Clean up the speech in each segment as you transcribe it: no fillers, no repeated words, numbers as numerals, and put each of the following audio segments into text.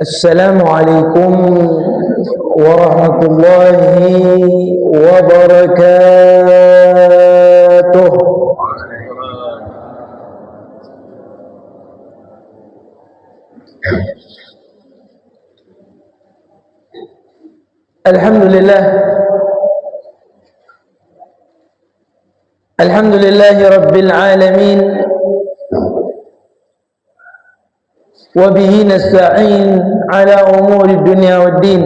Assalamualaikum warahmatullahi wabarakatuh. Alhamdulillah, alhamdulillahi rabbil alamin, wa bihi nasta'in ala umuri dunya waddin,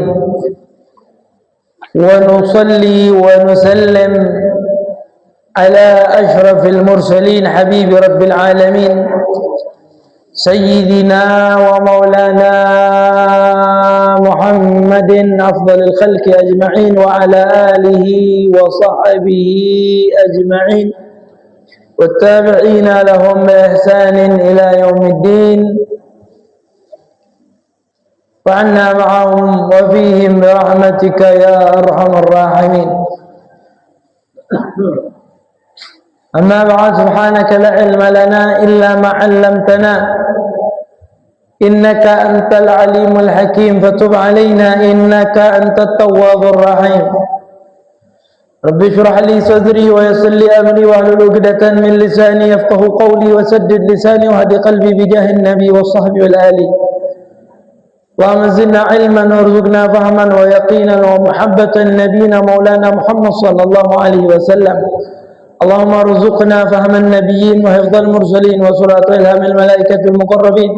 wa nusalli wa nusallim ala ashrafil mursalin habibi rabbil alamin sayyidina wa maulana Muhammadin afdalil khalqi ajma'in wa ala alihi wa sahbihi ajma'in wattabi'ina lahum bi ihsanin ila yaumiddin wa anna ma'ahum wa fihim bi rahmatika ya arhamar rahimin. Amma ba'd, subhanaka la ilma lana illa ma 'allamtana innaka antal alimul hakim fatub alaina innaka antat tawwabur rahim. Rabbi shrah li sadri wa yassir li amri wa hlul 'uqdatan min lisani yafqahu qawli wa saddid lisani wa hadi qalbi bi jahin nabi wa sahbi wal ali. Wa zidna ilman warzuqna fahman wa yaqinan wa muhabbatan nabiyina maulana Muhammad sallallahu alaihi wasallam. Allahumma arzuqna fahman nabiyyin wa hifdzal mursalin wa surata ilhamil malaikatil muqarrabin.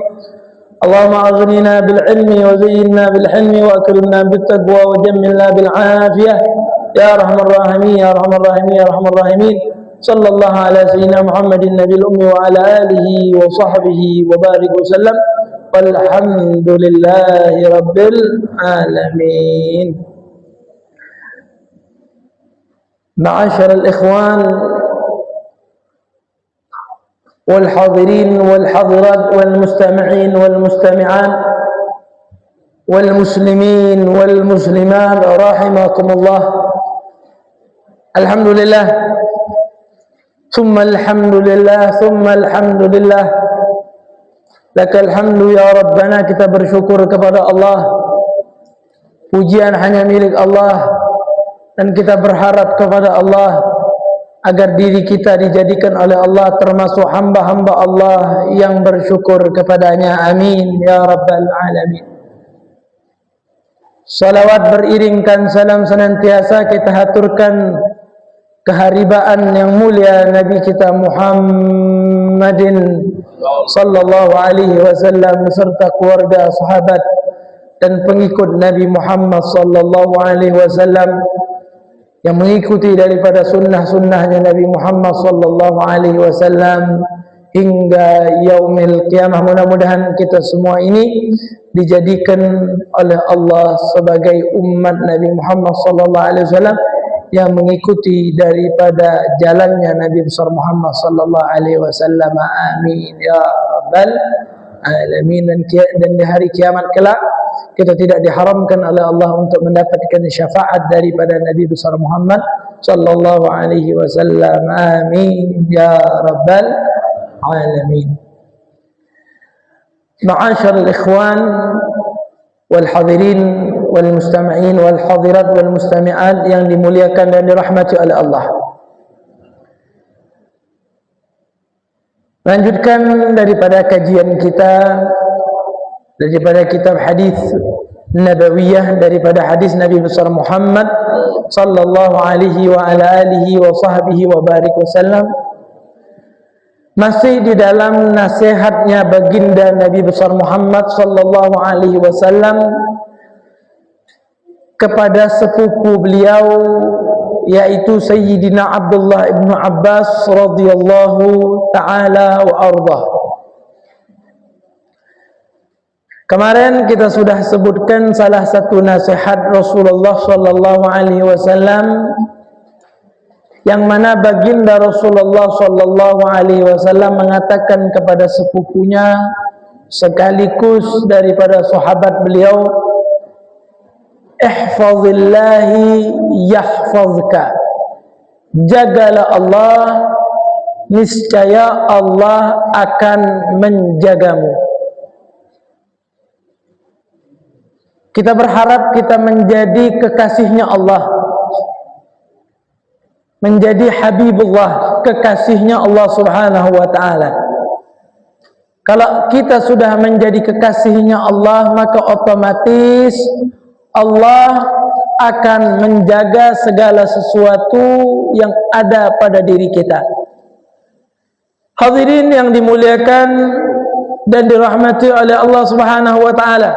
Allahumma aghnina bil ilmi wa zayyinna bil hilmi wa akrimna bit taqwa wa jammilna bil afiyah ya arhamar rahimin ya arhamar rahimin ya arhamar rahimin. Sallallahu ala sayyidina Muhammadin nabiyil ummi wa ala alihi wa sahbihi wa barik wa sallam. Walhamdulillahi rabbil alamin. Ma'asyiral ikhwan wal hadirin wal hadirat wal mustami'in wal mustami'at wal muslimin wal muslimat rahimakumullah. Alhamdulillah, thumma alhamdulillah, thumma alhamdulillah. Lakal hamdu ya Rabbana. Kita bersyukur kepada Allah. Pujian hanya milik Allah, dan kita berharap kepada Allah agar diri kita dijadikan oleh Allah termasuk hamba-hamba Allah yang bersyukur kepadanya. Amin ya Rabbal Alamin. Salawat beriringkan salam senantiasa kita haturkan keharibaan yang mulia Nabi kita Muhammadin sallallahu alaihi wasallam serta keluarga, sahabat dan pengikut Nabi Muhammad sallallahu alaihi wasallam yang mengikuti daripada sunnah-sunnahnya Nabi Muhammad sallallahu alaihi wasallam hingga yaumil qiyamah. Mudah-mudahan kita semua ini dijadikan oleh Allah sebagai umat Nabi Muhammad sallallahu alaihi wasallam yang mengikuti daripada jalannya Nabi besar Muhammad sallallahu alaihi wasallam. Amin ya rabbal alamin. Dan di hari kiamat kelak kita tidak diharamkan oleh Allah untuk mendapatkan syafaat daripada Nabi besar Muhammad sallallahu alaihi wasallam. Amin ya rabbal alamin. Ma'asyiral ikhwan wal hadirin wal mustami'in wal hadirat wal mustami'at yang dimuliakan dan dirahmati oleh Allah. Lanjutkan daripada kajian kita daripada kitab hadis nabawiyah, daripada hadis Nabi besar Muhammad sallallahu alaihi wa ala alihi wa sahbihi wa barik wasallam. Masih di dalam nasihatnya baginda Nabi besar Muhammad sallallahu alaihi wasallam kepada sepupu beliau, yaitu Sayyidina Abdullah ibn Abbas radhiyallahu ta'ala wa ardah. Kemarin kita sudah sebutkan salah satu nasihat Rasulullah sallallahu alaihi wasallam yang mana baginda Rasulullah sallallahu alaihi wasallam mengatakan kepada sepupunya sekaligus daripada sahabat beliau, ihfazillahi yahfazka, jagalah Allah, niscaya Allah akan menjagamu. Kita berharap kita menjadi kekasihnya Allah, menjadi Habibullah, kekasihnya Allah subhanahu wa ta'ala. Kalau kita sudah menjadi kekasihnya Allah, maka otomatis Allah akan menjaga segala sesuatu yang ada pada diri kita. Hadirin yang dimuliakan dan dirahmati oleh Allah subhanahu wa ta'ala,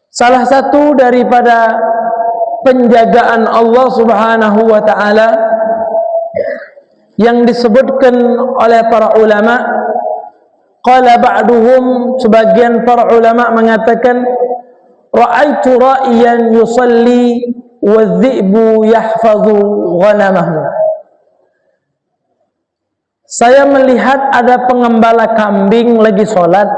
salah satu daripada penjagaan Allah subhanahu wa ta'ala yang disebutkan oleh para ulama, qala ba'duhum, sebagian para ulama mengatakan, ra'aitu ra'iyan yusalli wa dhi'bu yahfadhu ghanamahu. Saya melihat ada pengembala kambing lagi sholat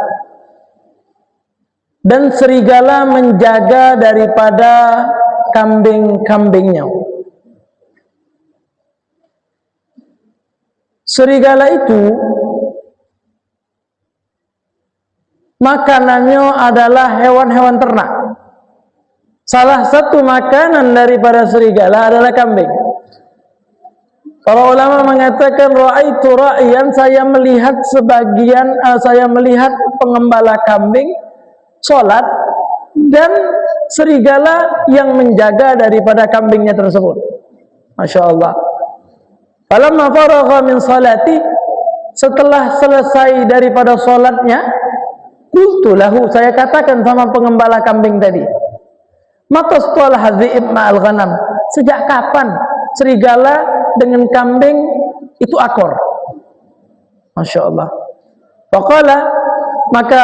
dan serigala menjaga daripada kambing-kambingnya. Serigala itu makanannya adalah hewan-hewan ternak. Salah satu makanan daripada serigala adalah kambing. Para ulama mengatakan, ra'aitu ra'iyan, saya melihat saya melihat pengembala kambing sholat dan serigala yang menjaga daripada kambingnya tersebut. Masya Allah. Falamma faragha min salati, setelah selesai daripada sholatnya, qultu lahu, saya katakan sama pengembala kambing tadi, mata setelah dhi'ib ma'al ghanam, sejak kapan serigala dengan kambing itu akor? Masya Allah. Faqala, maka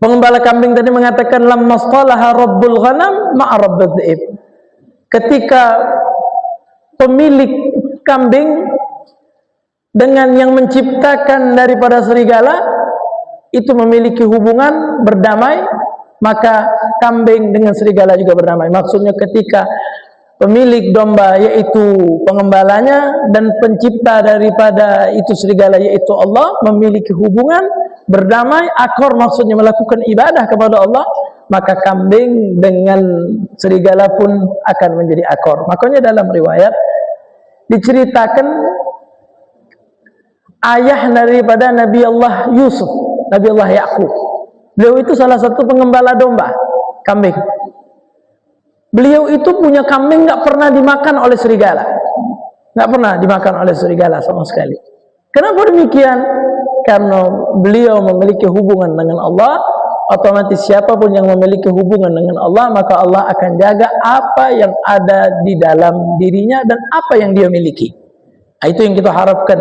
pengembala kambing tadi mengatakan, lamma stalaha rabbul ghanam ma'a rabbil dhi'ib, ketika pemilik kambing dengan yang menciptakan daripada serigala itu memiliki hubungan berdamai, maka kambing dengan serigala juga berdamai. Maksudnya ketika pemilik domba yaitu pengembalanya dan pencipta daripada itu serigala yaitu Allah memiliki hubungan berdamai, akor, maksudnya melakukan ibadah kepada Allah, maka kambing dengan serigala pun akan menjadi akor. Makanya dalam riwayat diceritakan ayah daripada Nabi Allah Yusuf, Nabi Allah Yaqub, beliau itu salah satu pengembala domba, kambing. Beliau itu punya kambing nggak pernah dimakan oleh serigala, nggak pernah dimakan oleh serigala sama sekali. Kenapa demikian? Karena beliau memiliki hubungan dengan Allah. Otomatis siapapun yang memiliki hubungan dengan Allah, maka Allah akan jaga apa yang ada di dalam dirinya dan apa yang dia miliki. Nah, itu yang kita harapkan.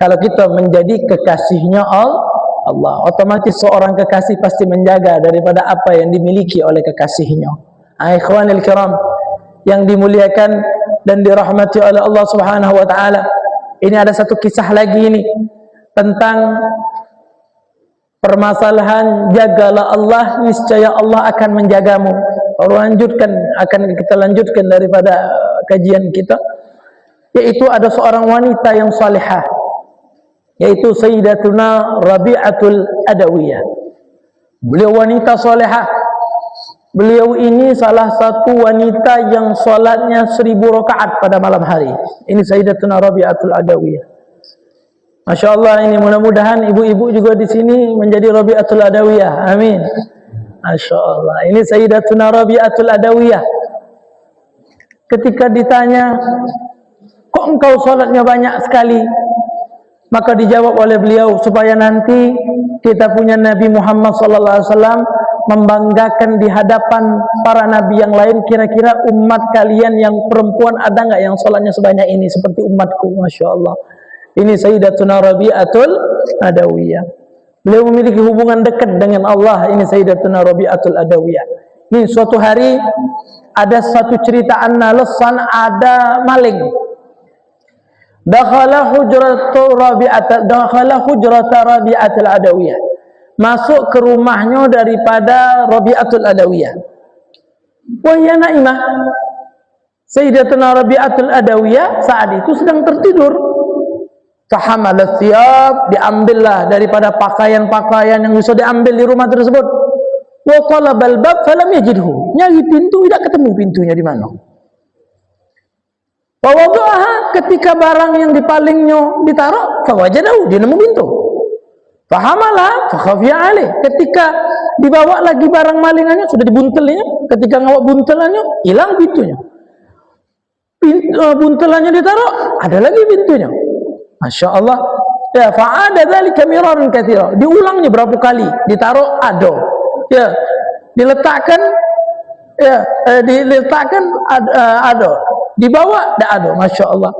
Kalau kita menjadi kekasihnya Allah, otomatis seorang kekasih pasti menjaga daripada apa yang dimiliki oleh kekasihnya. Ikhwanil kiram yang dimuliakan dan dirahmati oleh Allah subhanahu wa ta'ala, ini ada satu kisah lagi ini tentang permasalahan jagalah Allah, niscaya Allah akan menjagamu. Akan kita lanjutkan daripada kajian kita, yaitu ada seorang wanita yang salihah, yaitu Sayyidatuna Rabi'atul Adawiyah. Beliau wanita salihah. Beliau ini salah satu wanita yang salatnya 1000 rakaat pada malam hari. Ini Sayyidatuna Rabi'atul Adawiyah. Masya Allah, ini mudah-mudahan ibu-ibu juga di sini menjadi Rabi'atul Adawiyah. Amin. Masya Allah. Ini Sayyidatuna Rabi'atul Adawiyah. Ketika ditanya, kok engkau salatnya banyak sekali? Maka dijawab oleh beliau, supaya nanti kita punya Nabi Muhammad SAW membanggakan di hadapan para nabi yang lain. Kira-kira umat kalian yang perempuan ada nggak yang salatnya sebanyak ini seperti umatku? Masya Allah. Ini Sayyidatuna Rabi'atul Adawiyah. Beliau memiliki hubungan dekat dengan Allah. Ini Sayyidatuna Rabi'atul Adawiyah. Ini suatu hari ada satu cerita anna lesan, ada maling. Dakhala hujrata Rabi'atul Adawiyah. Masuk ke rumahnya daripada Rabi'atul Adawiyah. Wahya naimah. Sayyidatuna Rabi'atul Adawiyah saat itu sedang tertidur. Fahamalat thiyab, diambillah daripada pakaian-pakaian yang bisa diambil di rumah tersebut. Wa qalabal bab falam yajidhu, nyari pintu tidak ketemu pintunya di mana. Wa wada'aha, ketika barang yang dipalingnya ditaruh, fawajadahu, dia nemu pintu. Fahamalah fakhafiya alaih, ketika dibawa lagi barang malingannya, sudah dibuntelnya, ketika ngawak buntelannya, hilang pintunya. Buntelannya ditaruh, ada lagi pintunya. Masya Allah. Ya, fa'ada dzalika miraran katsira, diulangnya berapa kali, ditaruh ada, ya, diletakkan, ya, diletakkan ada, dibawa tidak ada. Masya Allah.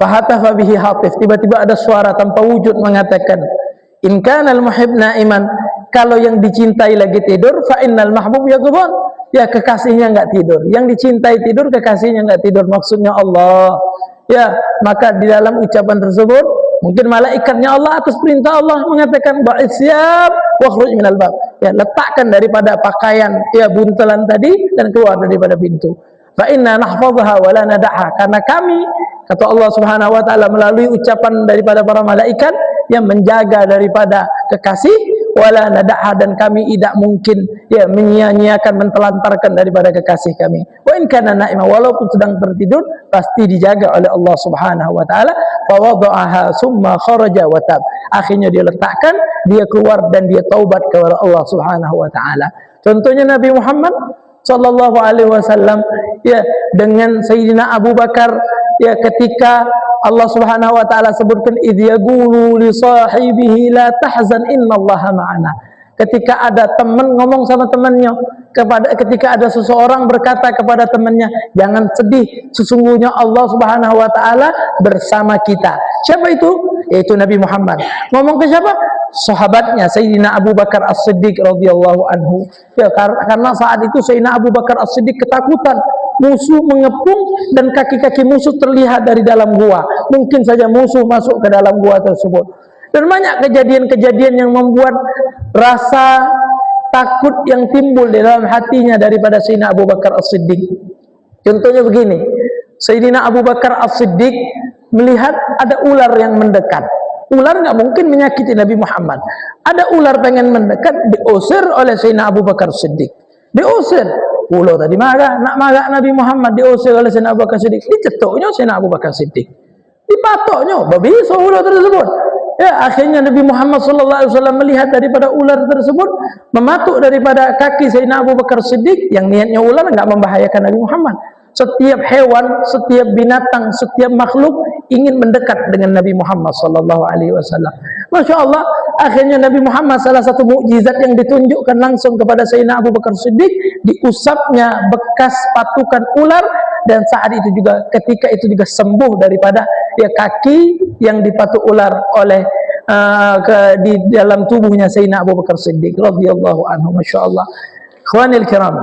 Fahatafa bihi hatif, tiba-tiba ada suara tanpa wujud mengatakan, in kana al-muhib na'iman, kalau yang dicintai lagi tidur, fa innal mahbub yaghban, ya kekasihnya enggak tidur, yang dicintai tidur, kekasihnya enggak tidur, maksudnya Allah. Ya, maka di dalam ucapan tersebut mungkin malaikatnya Allah atas perintah Allah mengatakan ba'isyab wa khruj minal bab, ya, letakkan daripada pakaian, ya, buntelan tadi dan keluar daripada pintu. Fa inna nahfadhaha wa la nada'ha, karena kami, kata Allah Subhanahu wa taala melalui ucapan daripada para malaikat, yang menjaga daripada kekasih, wala nada'ha, dan kami tidak mungkin, ya, menyia-nyiakan, mentelantarkan daripada kekasih kami. Wa in kana na'ima, walaupun sedang tertidur pasti dijaga oleh Allah Subhanahu wa taala. Fa wada'aha summa kharaja wa tab, akhirnya dia letakkan, dia keluar dan dia taubat kepada Allah Subhanahu wa taala. Contohnya Nabi Muhammad sallallahu alaihi wasallam, ya, dengan Sayyidina Abu Bakar, ya, ketika Allah Subhanahu wa taala sebutkan idh yaqulu li sahibihi la tahzan innallaha ma'ana, ketika ada teman ngomong sama temannya, ketika ada seseorang berkata kepada temannya, jangan sedih, sesungguhnya Allah Subhanahu wa taala bersama kita. Siapa itu? Yaitu Nabi Muhammad. Ngomong ke siapa? Sahabatnya Sayyidina Abu Bakar As-Siddiq radhiyallahu anhu. Ya, karena saat itu Sayyidina Abu Bakar As-Siddiq ketakutan, musuh mengepung dan kaki-kaki musuh terlihat dari dalam gua. Mungkin saja musuh masuk ke dalam gua tersebut. Dan banyak kejadian-kejadian yang membuat rasa takut yang timbul di dalam hatinya daripada Sayyidina Abu Bakar As-Siddiq. Contohnya begini, Sayyidina Abu Bakar As-Siddiq melihat ada ular yang mendekat. Ular nggak mungkin menyakiti Nabi Muhammad. Ada ular pengen mendekat, diusir oleh Sayyidina Abu Bakar As-Siddiq. Diusir. Ular tadi marah, nak marah Nabi Muhammad, diusir oleh Sayyidina Abu Bakar As-Siddiq. Dicetuknya Sayyidina Abu Bakar As-Siddiq. Dipatoknya, babisa ular tersebut. Ya, akhirnya Nabi Muhammad sallallahu alaihi wasallam melihat daripada ular tersebut mematuk daripada kaki Sayyidina Abu Bakar As-Siddiq, yang niatnya ular enggak membahayakan Nabi Muhammad. Setiap hewan, setiap binatang, setiap makhluk ingin mendekat dengan Nabi Muhammad sallallahu alaihi wasallam. Masya Allah, akhirnya Nabi Muhammad, salah satu mukjizat yang ditunjukkan langsung kepada Sayyidina Abu Bakar As-Siddiq, diusapnya bekas patukan ular, dan saat itu juga, ketika itu juga sembuh daripada, ya, kaki yang dipatuk ular oleh di dalam tubuhnya Sayyidina Abu Bakar As-Siddiq radhiyallahu anhu. Masya Allah. Ikhwanil kiram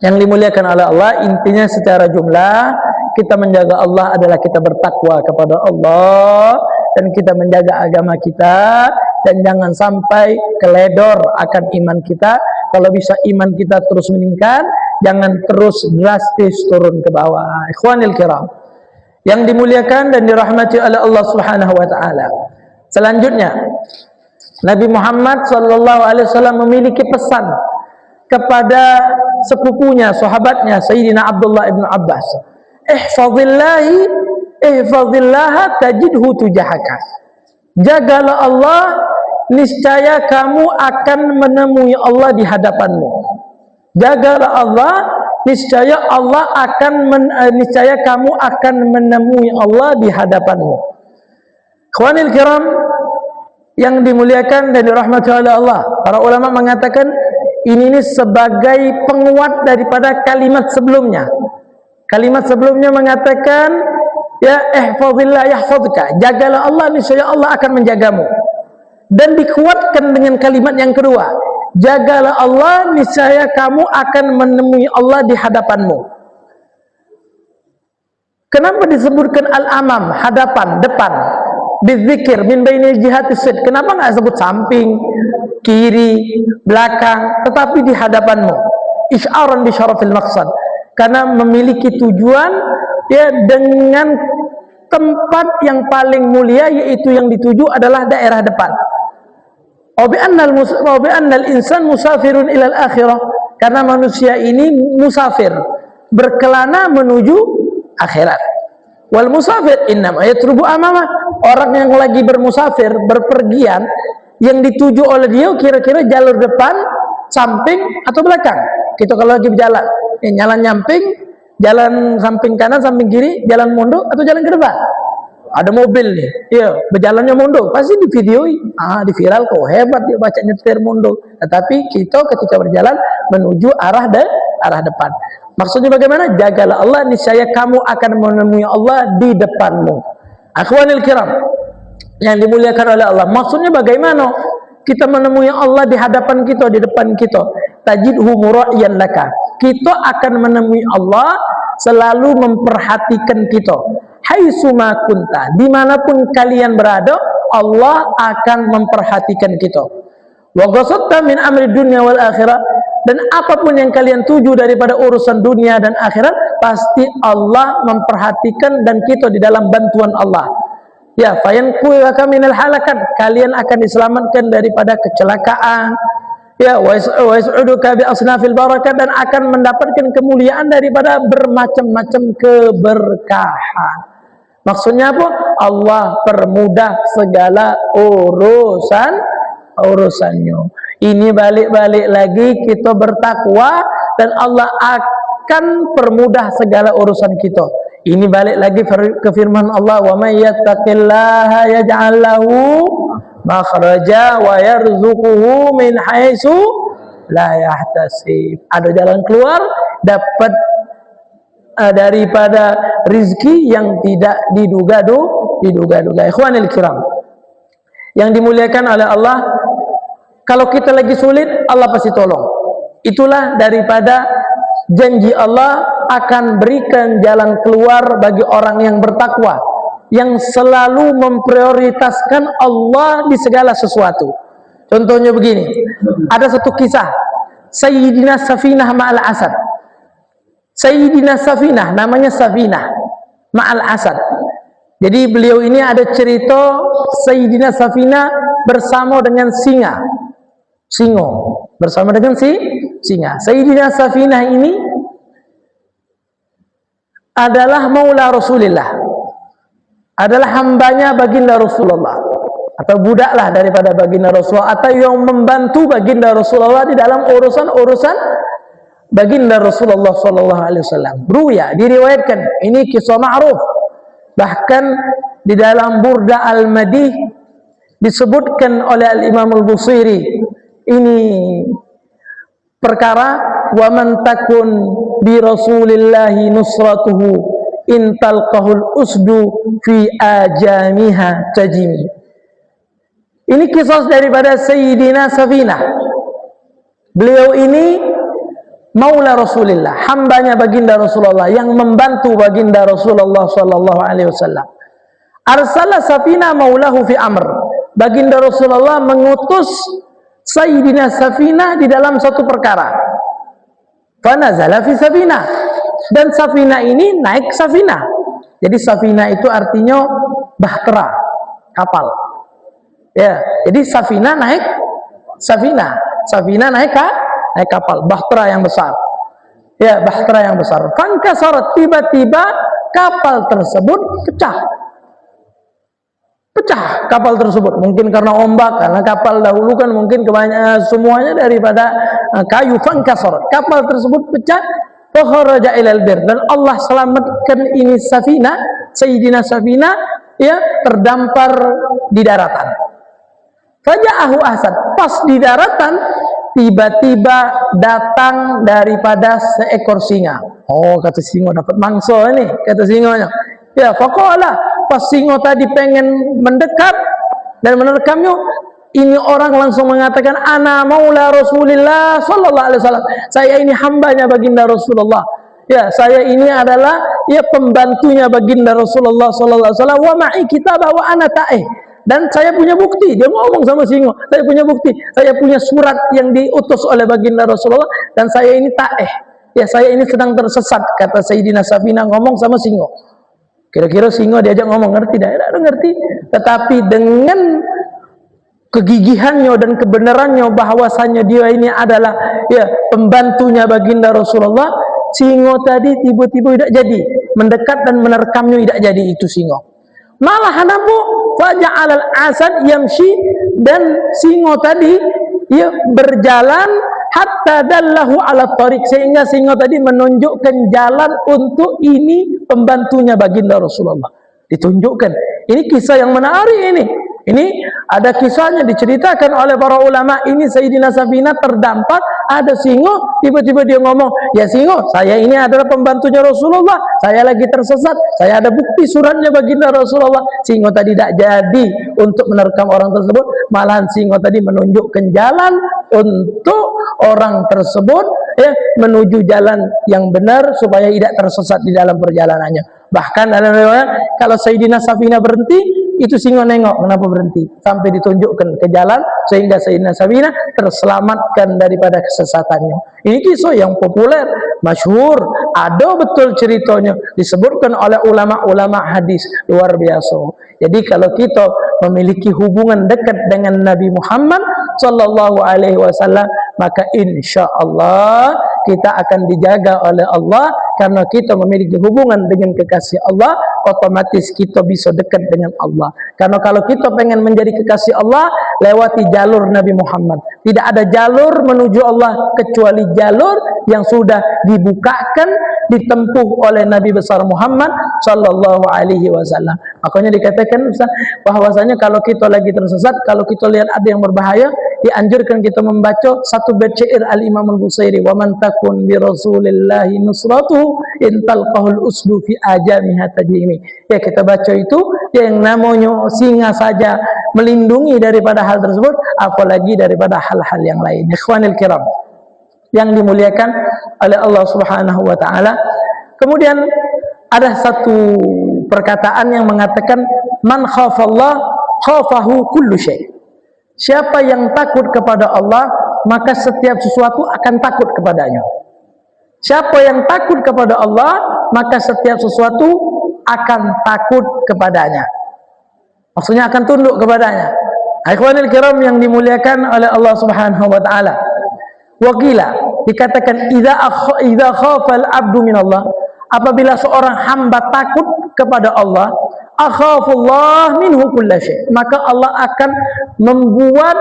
yang dimuliakan oleh Allah, intinya secara jumlah, kita menjaga Allah adalah kita bertakwa kepada Allah, dan kita menjaga agama kita, dan jangan sampai keledor akan iman kita. Kalau bisa iman kita terus meningkat, jangan terus drastis turun ke bawah. Ikhwanil kiram yang dimuliakan dan dirahmati oleh Allah Subhanahu wa taala. Selanjutnya, Nabi Muhammad sallallahu alaihi wasallam memiliki pesan kepada sepupunya, sahabatnya Sayyidina Abdullah ibn Abbas. Ihfazillaha tajidhu tujahaka. Jagalah Allah, niscaya kamu akan menemui Allah di hadapanmu. Jagalah Allah, niscaya kamu akan menemui Allah di hadapanmu. Ikhwanil kiram yang dimuliakan dan dirahmati oleh Allah, para ulama mengatakan ini sebagai penguat daripada kalimat sebelumnya. Kalimat sebelumnya mengatakan, ya, ihfazillah yahfazka, jagalah Allah, niscaya Allah akan menjagamu. Dan dikuatkan dengan kalimat yang kedua, jagalah Allah, niscaya kamu akan menemui Allah di hadapanmu. Kenapa disebutkan al-amam, hadapan, depan? Bizikir min bainil jihati sid. Kenapa enggak sebut samping, kiri, belakang, tetapi di hadapanmu? Isyaran bi syarafil maqsad. Karena memiliki tujuan, ya, dengan tempat yang paling mulia, yaitu yang dituju adalah daerah depan. Wa bi annal insan musafirun ilal akhirah, karena manusia ini musafir, berkelana menuju akhirat. Wal musafir innama yatrubu amamah, orang yang lagi bermusafir, berpergian, yang dituju oleh dia kira-kira jalur depan, samping atau belakang. Kita kalau lagi berjalan, jalan nyamping, jalan samping kanan, samping kiri, jalan mundur atau jalan ke depan. Ada mobil nih, iya, berjalannya mundur, pasti di videoi, di viral, kok hebat dia baca nyetir mundur. Tetapi kita ketika berjalan menuju arah depan. Maksudnya bagaimana? Jagalah Allah, niscaya kamu akan menemui Allah di depanmu. Akhwanil kiram yang dimuliakan oleh Allah, maksudnya bagaimana kita menemui Allah di hadapan kita, di depan kita? Tajidhu mura'yan laka, kita akan menemui Allah selalu memperhatikan kita. Haitsuma kunta, dimanapun kalian berada, Allah akan memperhatikan kita. Wa ghasatta min amri dunya wal akhirah, dan apapun yang kalian tuju daripada urusan dunia dan akhirat, pasti Allah memperhatikan dan kita di dalam bantuan Allah. Ya, fayanqulaka minal halakat, kalian akan diselamatkan daripada kecelakaan. Ya, wa yas'uduka bi asnafil barakat, dan akan mendapatkan kemuliaan daripada bermacam-macam keberkahan. Maksudnya apa? Allah permudah segala urusannya. Ini balik-balik lagi kita bertakwa dan Allah akan permudah segala urusan kita. Ini balik lagi ke firman Allah, wa may yattaqillaha yaj'al lahu makhraja wa yarzuquhu min haitsu la yahtasib. Ada jalan keluar, dapat daripada rizki yang tidak diduga-duga. Ikhwanil kiram yang dimuliakan oleh Allah, kalau kita lagi sulit, Allah pasti tolong. Itulah daripada janji Allah akan berikan jalan keluar bagi orang yang bertakwa, yang selalu memprioritaskan Allah di segala sesuatu. Contohnya begini, ada satu kisah Sayyidina Safinah ma'al Asad. Sayyidina Safinah, namanya Safinah ma'al Asad. Jadi beliau ini ada cerita Sayyidina Safinah bersama dengan singa. Bersama dengan singa. Sayyidina Safinah ini adalah maula Rasulullah, adalah hambanya baginda Rasulullah, atau budaklah daripada baginda Rasulullah, atau yang membantu baginda Rasulullah di dalam urusan baginda Rasulullah sallallahu alaihi wasallam. Ruya, diriwayatkan, ini kisah ma'ruf. Bahkan di dalam Burda Al-Madih disebutkan oleh Al-Imam Al-Busiri, ini perkara, wa man takun bi Rasulillahi nusratuhu in talqahul usdu fi ajamiha tajimi. Ini kisah daripada Sayyidina Safinah. Beliau ini maula Rasulullah, hambanya baginda Rasulullah, yang membantu baginda Rasulullah sallallahu alaihi wasallam. Arsala Safinah maulahu fi amr, baginda Rasulullah mengutus Sayyidina Safinah di dalam satu perkara. Fanazala fi Safinah, dan Safinah ini naik Safinah. Jadi Safinah itu artinya bahtera, kapal. Ya, jadi Safinah naik Safinah. Safinah naik kapal, bahtera yang besar. Ya, bahtera yang besar. Fankasarat, tiba-tiba kapal tersebut pecah. Pecah kapal tersebut, mungkin karena ombak, karena kapal dahulu kan mungkin kebanyakan semuanya daripada kayu. Fankasarat, kapal tersebut pecah. Fakharaja ilal bir, dan Allah selamatkan ini Safinah, Sayyidina Safinah, ya, terdampar di daratan. Faja'ahu Asad, pas di daratan tiba-tiba datang daripada seekor singa. Oh, kata singa dapat mangsa ini, kata singanya. Ya, faqala, pas singa tadi pengen mendekat dan menerkamnya, ini orang langsung mengatakan, ana maula Rasulillah sallallahu alaihi wasallam. Saya ini hambanya baginda Rasulullah. Ya, saya ini adalah ya pembantunya baginda Rasulullah sallallahu alaihi wasallam. Wa ma'i kitabah wa ana ta'ih. Dan saya punya bukti. Dia ngomong sama singa, saya punya bukti, saya punya surat yang diutus oleh baginda Rasulullah, dan saya ini ta'eh, ya, saya ini sedang tersesat, kata Sayyidina Safinah ngomong sama singa. Kira-kira singa diajak ngomong ngerti dah? Tidak ngerti. Tetapi dengan kegigihannya dan kebenarannya bahwasanya dia ini adalah ya pembantunya baginda Rasulullah, singa tadi tiba-tiba tidak jadi mendekat dan menerkamnya, tidak jadi itu singa. Malah hanabu faja'al al-asad yamshi, dan singa tadi ya berjalan hatta dallahu ala tariq, sehingga singa tadi menunjukkan jalan untuk ini pembantunya baginda Rasulullah. Ditunjukkan. Ini kisah yang menarik ini. Ini ada kisahnya diceritakan oleh para ulama. Ini Sayyidina Safinah terdampak, ada singa, tiba-tiba dia ngomong, ya singa, saya ini adalah pembantunya Rasulullah, saya lagi tersesat, saya ada bukti suratnya baginda Rasulullah. Singa tadi tidak jadi untuk menerkam orang tersebut, malahan singa tadi menunjukkan jalan untuk orang tersebut ya menuju jalan yang benar supaya tidak tersesat di dalam perjalanannya. Bahkan dalam riwayat, kalau Sayyidina Safinah berhenti, itu singa nengok kenapa berhenti, sampai ditunjukkan ke jalan sehingga Sayyidina Safinah terselamatkan daripada kesesatannya. Ini kisah yang populer, masyhur, ada betul ceritanya, disebutkan oleh ulama-ulama hadis, luar biasa. Jadi kalau kita memiliki hubungan dekat dengan Nabi Muhammad sallallahu alaihi wasallam, maka insya Allah kita akan dijaga oleh Allah, karena kita memiliki hubungan dengan kekasih Allah, otomatis kita bisa dekat dengan Allah. Karena kalau kita pengen menjadi kekasih Allah, lewati jalur Nabi Muhammad. Tidak ada jalur menuju Allah kecuali jalur yang sudah dibukakan, ditempuh oleh Nabi besar Muhammad sallallahu alaihi wasallam. Makanya dikatakan bahwasanya kalau kita lagi tersesat, kalau kita lihat ada yang berbahaya, dianjurkan kita membaca satu bait syair Al-Imam Al-Busairi, wa man takun bi rasulillahi nusratuhu in talqahul usdu fi ajamiha tajimi. Ya, kita baca itu, yang namanya singa saja melindungi daripada hal tersebut, apalagi daripada hal-hal yang lain. Ikhwanil kiram yang dimuliakan oleh Allah Subhanahu wa taala. Kemudian ada satu perkataan yang mengatakan, man khafallah khafahu kullu syai'. Siapa yang takut kepada Allah, maka setiap sesuatu akan takut kepadanya. Siapa yang takut kepada Allah, maka setiap sesuatu akan takut kepadanya. Maksudnya akan tunduk kepadanya. Ikhwanil kiram yang dimuliakan oleh Allah Subhanahu wa taala. Waqila, dikatakan idza khafal abdu minallah, apabila seorang hamba takut kepada Allah, akhafullah minhu kullasyai, maka Allah akan membuat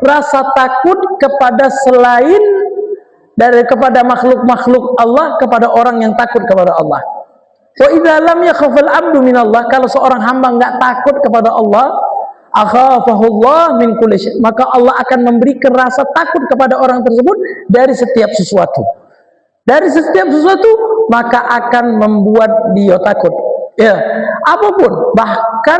rasa takut kepada selain dari kepada makhluk-makhluk Allah kepada orang yang takut kepada Allah. Wa idza lam yakhafal abdu minallah, kalau seorang hamba enggak takut kepada Allah, akhafahullah min kulli syai, maka Allah akan memberikan rasa takut kepada orang tersebut dari setiap sesuatu. Dari setiap sesuatu maka akan membuat dia takut. Ya, apapun, bahkan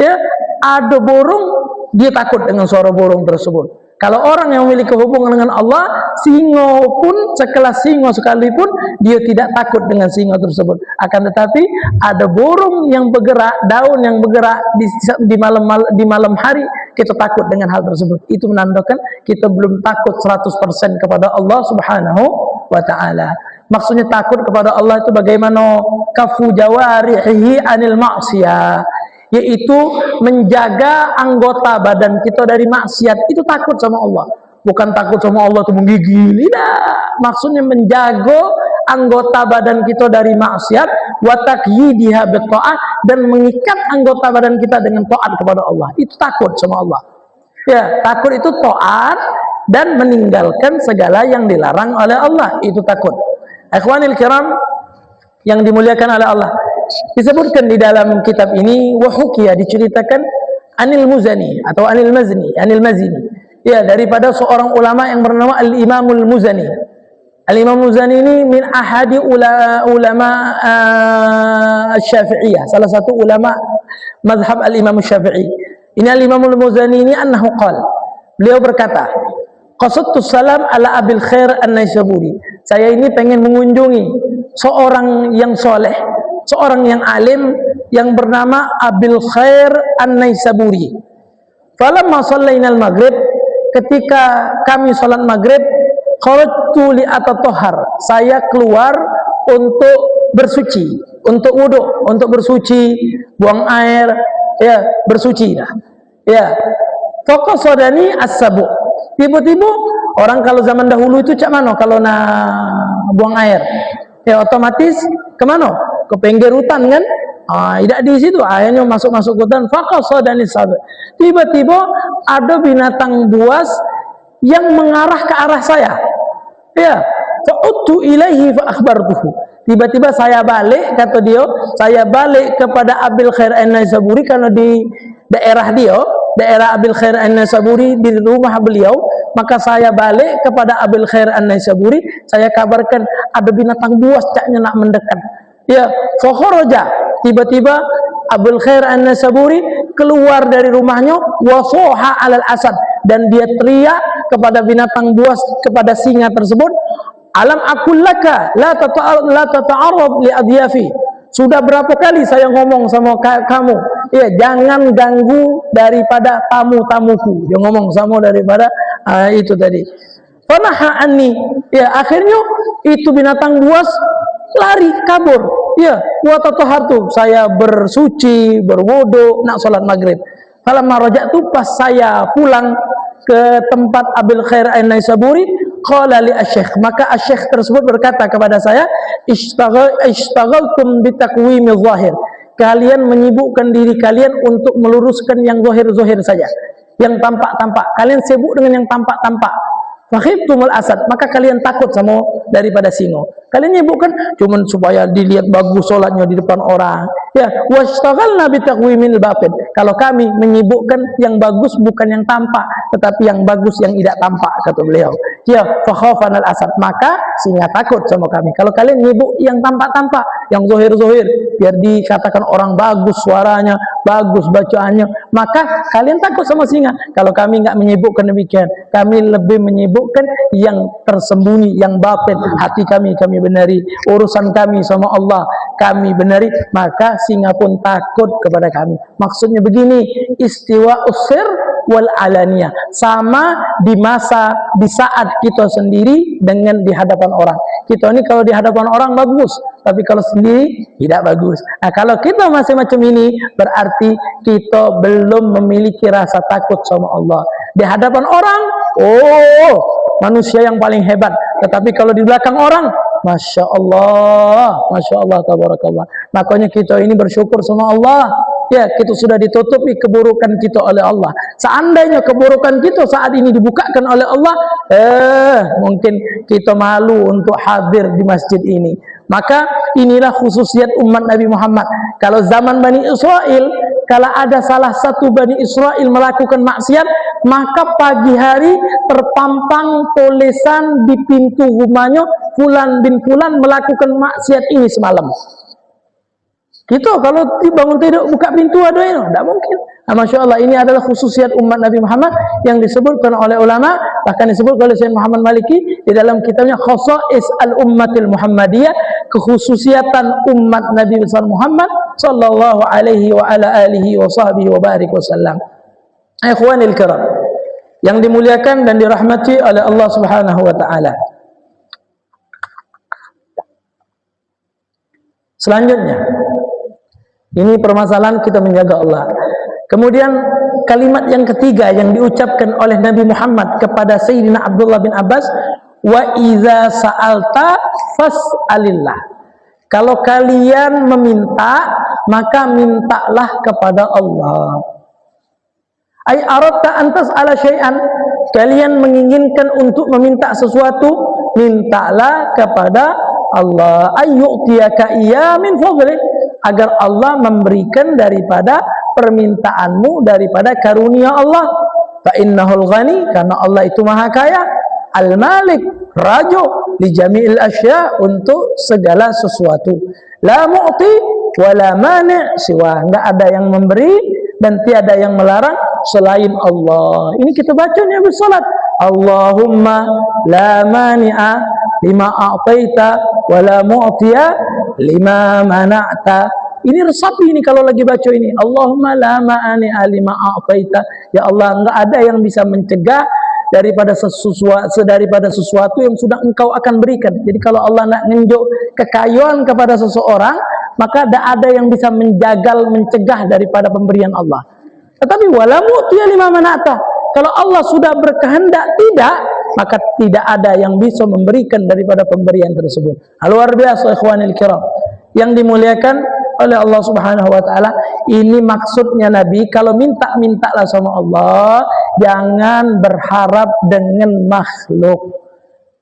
ya ada burung, dia takut dengan suara burung tersebut. Kalau orang yang memiliki hubungan dengan Allah, singa pun sekelas singa sekalipun dia tidak takut dengan singa tersebut. Akan tetapi ada burung yang bergerak, daun yang bergerak di malam hari, kita takut dengan hal tersebut. Itu menandakan kita belum takut 100% kepada Allah Subhanahu wa taala. Maksudnya takut kepada Allah itu bagaimana? Kafu jawarihi anil ma'siyah, yaitu menjaga anggota badan kita dari maksiat. Itu takut sama Allah. Bukan takut sama Allah itu menggigil. Tidak. Maksudnya menjaga anggota badan kita dari maksiat, wa taqyidiha bitta'ah, dan mengikat anggota badan kita dengan taat kepada Allah. Itu takut sama Allah. Ya, takut itu taat dan meninggalkan segala yang dilarang oleh Allah. Itu takut. Ikhwanil kiram yang dimuliakan oleh Allah, disebutkan di dalam kitab ini, wahukiya, diceritakan anil Muzani atau anil Mazini, ya, daripada seorang ulama yang bernama Al-Imamul Muzani. Al-Imam Muzani ini min ahadi ulama Syafi'iyah, salah satu ulama mazhab Al-Imam Syafi'i. Ini Al-Imamul Muzani ini annahu qala, beliau berkata, qasadtu salam ala Abil Khair An-Naisaburi. Saya ini pengen mengunjungi seorang yang soleh, seorang yang alim yang bernama Abil Khair An-Naisaburi. Falamma shallainal maghrib, ketika kami salat maghrib, kharajtu li atatohar, saya keluar untuk bersuci, untuk wudhu, untuk bersuci, buang air, ya, bersuci dah. Ya. Faqasadani as-sabu. Tiba-tiba orang kalau zaman dahulu itu cak mano kalau nak buang air? Ya otomatis ke mana? Ke pinggir hutan kan? Tidak di situ, airnya masuk hutan. Faqasadani as-sabu. Tiba-tiba ada binatang buas yang mengarah ke arah saya. Ya, fa'udtu ilaihi fa akhbartuhu. Tiba-tiba saya balik, kata dia, saya balik kepada Abil Khair An-Naisaburi karena di daerah dia, daerah Abil Khair An-Naisaburi di rumah beliau, maka saya balik kepada Abil Khair An-Naisaburi, saya kabarkan ada binatang buas caknya nak mendekat. Ya, fa kharaja. Tiba-tiba Abil Khair An-Naisaburi keluar dari rumahnya, wa soha 'alal asad, dan dia teriak kepada binatang buas, kepada singa tersebut, alam akul laka la tata'arrad li adyafi. Sudah berapa kali saya ngomong sama kamu, ya jangan ganggu daripada tamu-tamuku. Dia ngomong sama daripada itu tadi. Fanaha anni, ya akhirnya itu binatang buas lari kabur. Ya, wa tatahhartu, saya bersuci, berwudu, nak salat maghrib. Falamma raja'tu, pas saya pulang ke tempat Abil Khair An-Naisaburi, qala li asy-syekh, maka asy-syekh tersebut berkata kepada saya, ishtaghaltum bitakwimil zahir. Kalian menyibukkan diri kalian untuk meluruskan yang zahir-zahir saja, yang tampak-tampak. Kalian sibuk dengan yang tampak-tampak. Fakhiftumul asad, maka kalian takut sama daripada singa. Kalian nyibukkan cuma supaya dilihat bagus solatnya di depan orang. Ya, washtaghalna bitakwimil batin. Kalau kami menyibukkan yang bagus bukan yang tampak, tetapi yang bagus yang tidak tampak, kata beliau. Ya, fakhafanal asad, maka singa takut sama kami. Kalau kalian nyibuk yang tampak-tampak, yang zahir-zahir, biar dikatakan orang bagus suaranya, bagus bacaannya, maka kalian takut sama singa. Kalau kami enggak menyibukkan demikian, kami lebih menyibukkan yang tersembunyi, yang batin, hati kami benari, urusan kami sama Allah kami benari, maka singa pun takut kepada kami. Maksudnya begini, istiwa usir wal alaniyah, sama di masa, di saat kita sendiri dengan di hadapan orang. Kita ini kalau di hadapan orang bagus, tapi kalau sendiri tidak bagus. Nah, kalau kita masih macam ini, berarti kita belum memiliki rasa takut sama Allah. Di hadapan orang, oh, manusia yang paling hebat. Tetapi kalau di belakang orang, Masya Allah, tabarakallah. Makanya kita ini bersyukur sama Allah. Ya, kita sudah ditutupi keburukan kita oleh Allah. Seandainya keburukan kita saat ini dibukakan oleh Allah, mungkin kita malu untuk hadir di masjid ini. Maka inilah khususiat umat Nabi Muhammad. Kalau zaman Bani Israel, kalau ada salah satu Bani Israel melakukan maksiat, maka pagi hari terpampang tulisan di pintu rumahnya, Fulan bin Fulan melakukan maksiat ini semalam. Kita kalau bangun tidur buka pintu ada ini, tidak mungkin. Nah, Masya Allah, ini adalah khususiat umat Nabi Muhammad yang disebutkan oleh ulama, bahkan disebut oleh Syekh Muhammad Maliki di dalam kitabnya Khosais al-Ummatil Muhammadiyah, kekhususiatan umat Nabi besar Muhammad sallallahu alaihi wa ala alihi wa sahbihi wa barik wasallam. Ikhwanil kiram yang dimuliakan dan dirahmati oleh Allah Subhanahu wa taala. Selanjutnya, ini permasalahan kita menjaga Allah. Kemudian kalimat yang ketiga yang diucapkan oleh Nabi Muhammad kepada Sayyidina Abdullah bin Abbas, wa iza sa'alta fas'alillah. Kalau kalian meminta, maka mintalah kepada Allah. Ai aradta antas ala syai'an, kalian menginginkan untuk meminta sesuatu, mintalah kepada Allah. Ayyu'tiyaka iya min fadli, agar Allah memberikan daripada permintaanmu, daripada karunia Allah. Fa innahul ghani, karena Allah itu maha kaya, al malik, raja, li jami'il asya, untuk segala sesuatu. La mu'ti wa la mani' siwa, enggak ada yang memberi dan tiada yang melarang selain Allah. Ini kita baca nih habis salat. Allahumma la mani'a lima a'taita wa la mu'tiya lima mana'ta. Ini resapi ini kalau lagi baca ini. Allahumma la mani'a lima a'taita. Ya Allah, enggak ada yang bisa mencegah daripada sesuatu yang sudah engkau akan berikan. Jadi kalau Allah nak nunjuk kekayaan kepada seseorang, maka tidak ada yang bisa mencegah daripada pemberian Allah. Tetapi wala mu'tiya liman mana'ta, kalau Allah sudah berkehendak tidak, maka tidak ada yang bisa memberikan daripada pemberian tersebut. Luar biasa ikhwanil kiram yang dimuliakan oleh Allah Subhanahu wa taala. Ini maksudnya Nabi kalau mintalah sama Allah, jangan berharap dengan makhluk.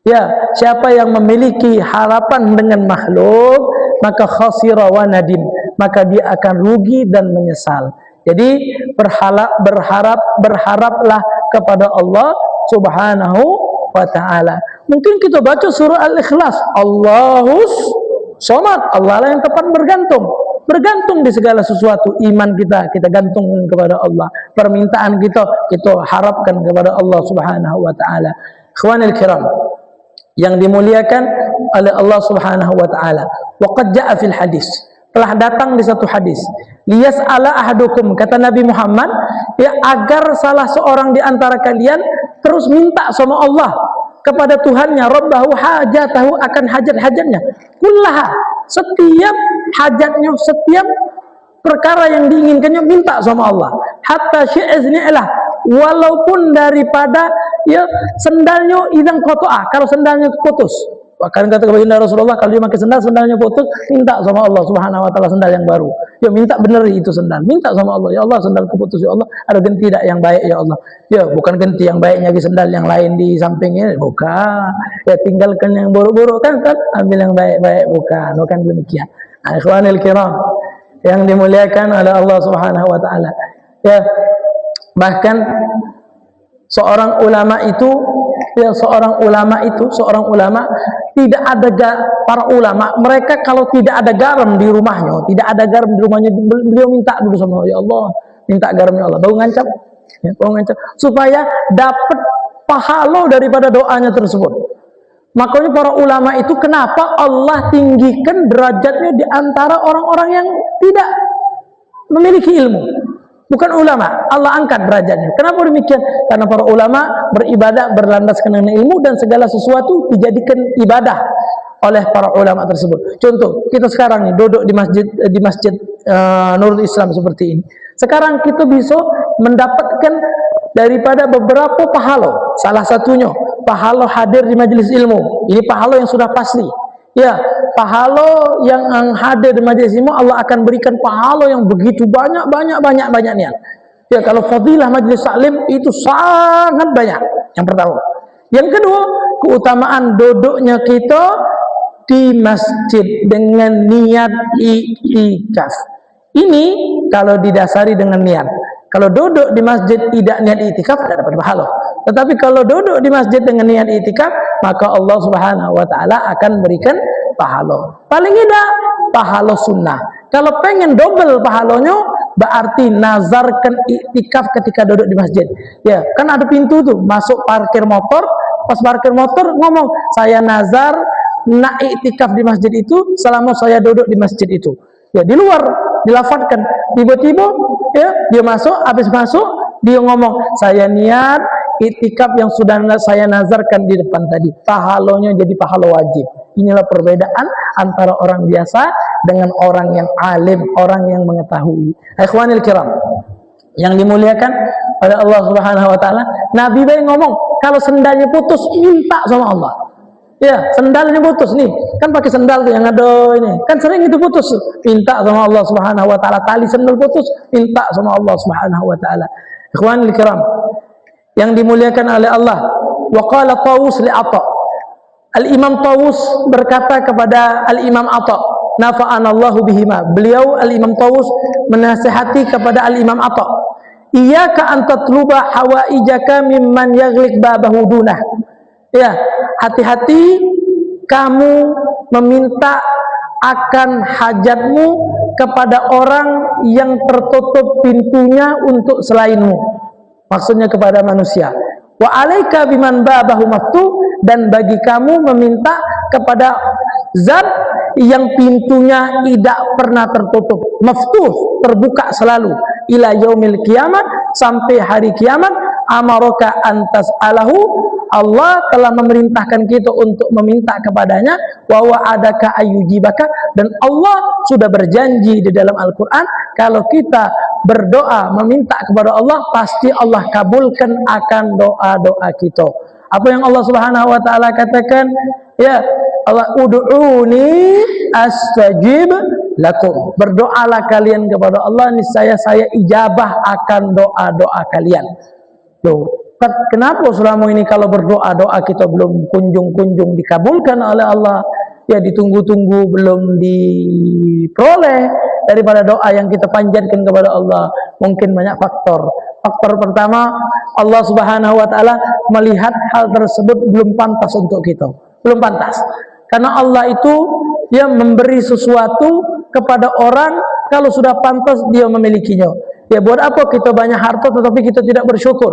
Ya, siapa yang memiliki harapan dengan makhluk, maka khasira wa nadim, maka dia akan rugi dan menyesal. Jadi berharaplah kepada Allah Subhanahu wa ta'ala. Mungkin kita baca surah Al-Ikhlas, Allahus Somad, Allah lah yang tepat bergantung di segala sesuatu. Iman kita gantungkan kepada Allah, permintaan kita harapkan kepada Allah Subhanahu wa ta'ala. Ikhwanil kiram yang dimuliakan oleh Allah Subhanahu wa ta'ala, wa qad ja'a fil hadis, telah datang di satu hadis, liyas'ala ahadukum, kata Nabi Muhammad, ya, agar salah seorang di antara kalian terus minta sama Allah kepada Tuhannya, rabbahu hajatahu, akan hajat-hajatnya, kullaha, setiap hajatnya, setiap perkara yang diinginkannya minta sama Allah, hatta syi'izni'lah, walaupun daripada ya sendalnya idang kotoah, kalau sendalnya putus. Bahkan kata baginda Rasulullah, kalau dia pakai sendalnya putus, minta sama Allah Subhanahu wa taala sendal yang baru. Ya minta benar itu sendal, minta sama Allah, ya Allah sendalku putus, ya Allah ada ganti tidak yang baik ya Allah. Ya bukan ganti yang baiknya di sendal yang lain di sampingnya, bukan. Ya tinggalkan yang buruk-buruk kan, ambil yang baik-baik, bukan demikian. Ikhwanil kiram yang dimuliakan oleh Allah Subhanahu wa taala. Ya, bahkan seorang ulama tidak ada para ulama, mereka kalau tidak ada garam di rumahnya, beliau minta dulu sama Allah, ya Allah, minta garam ya Allah, bau ngancam, supaya dapat pahala daripada doanya tersebut. Makanya para ulama itu kenapa Allah tinggikan derajatnya di antara orang-orang yang tidak memiliki ilmu. Bukan ulama, Allah angkat derajatnya. Kenapa demikian? Karena para ulama beribadah berlandaskan dengan ilmu, dan segala sesuatu dijadikan ibadah oleh para ulama tersebut. Contoh, kita sekarang nih duduk di masjid Nurul Islam seperti ini. Sekarang kita bisa mendapatkan daripada beberapa pahala. Salah satunya pahala hadir di majelis ilmu. Ini pahala yang sudah pasti. Ya, pahala yang hadir di majelis ilmu, Allah akan berikan pahala yang begitu banyaknya. Ya, kalau fadilah majelis taklim itu sangat banyak. Yang pertama. Yang kedua, keutamaan duduknya kita di masjid dengan niat i'tikaf. Ini kalau didasari dengan niat. Kalau duduk di masjid tidak niat i'tikaf, tidak dapat pahala. Tetapi kalau duduk di masjid dengan niat i'tikaf, maka Allah Subhanahu wa taala akan berikan pahala. Paling tidak pahala sunnah. Kalau pengen double pahalanya, berarti nazarkan i'tikaf ketika duduk di masjid. Ya, kan ada pintu tuh, masuk parkir motor, pas parkir motor ngomong, saya nazar nak i'tikaf di masjid itu selama saya duduk di masjid itu. Ya, di luar dilafadzkan, tiba-tiba ya dia masuk, habis masuk dia ngomong, saya niat i'tikaf yang sudah saya nazarkan di depan tadi, pahalanya jadi pahala wajib. Inilah perbedaan antara orang biasa dengan orang yang alim, orang yang mengetahui. Ikhwanil kiram yang dimuliakan oleh Allah Subhanahu wa taala, Nabi bayi ngomong, kalau sendalnya putus minta sama Allah. Ya, sendalnya putus nih, kan pakai sendal tuh yang ada ini, kan sering itu putus, minta sama Allah Subhanahu wa taala. Tali sendal putus, minta sama Allah Subhanahu wa taala. Ikhwanul kiram yang dimuliakan oleh Allah, wa qala Tawus li Atha, Al-Imam Tawus berkata kepada Al-Imam Atha, nafa'anallahu bihima. Beliau Al-Imam Tawus menasihati kepada Al-Imam Atha, iyyaka an tatluba hawaijaka mimman yaghliq babahu dunah. Ya, hati-hati kamu meminta akan hajatmu kepada orang yang tertutup pintunya untuk selainmu. Maksudnya kepada manusia. Wa alaika biman babahu maftuh, dan bagi kamu meminta kepada zat yang pintunya tidak pernah tertutup, maftuh, terbuka selalu, ila yaumil kiamat, sampai hari kiamat. amaraka antas alahu, Allah telah memerintahkan kita untuk meminta kepadanya, wa wa'adaka ayyujibaka, dan Allah sudah berjanji di dalam Al-Quran kalau kita berdoa meminta kepada Allah pasti Allah kabulkan akan doa-doa kita. Apa yang Allah Subhanahu wa taala katakan? Ya, Allah, ud'uni astajib lakum. Berdoalah kalian kepada Allah, niscaya saya ijabah akan doa-doa kalian. Loh, kenapa selama ini kalau berdoa, doa kita belum kunjung-kunjung dikabulkan oleh Allah? Ya, ditunggu-tunggu belum diperoleh daripada doa yang kita panjatkan kepada Allah. Mungkin banyak faktor. Faktor pertama, Allah Subhanahu wa taala melihat hal tersebut belum pantas untuk kita. Belum pantas. Karena Allah itu ya memberi sesuatu kepada orang kalau sudah pantas dia memilikinya. Ya, buat apa kita banyak harta tetapi kita tidak bersyukur?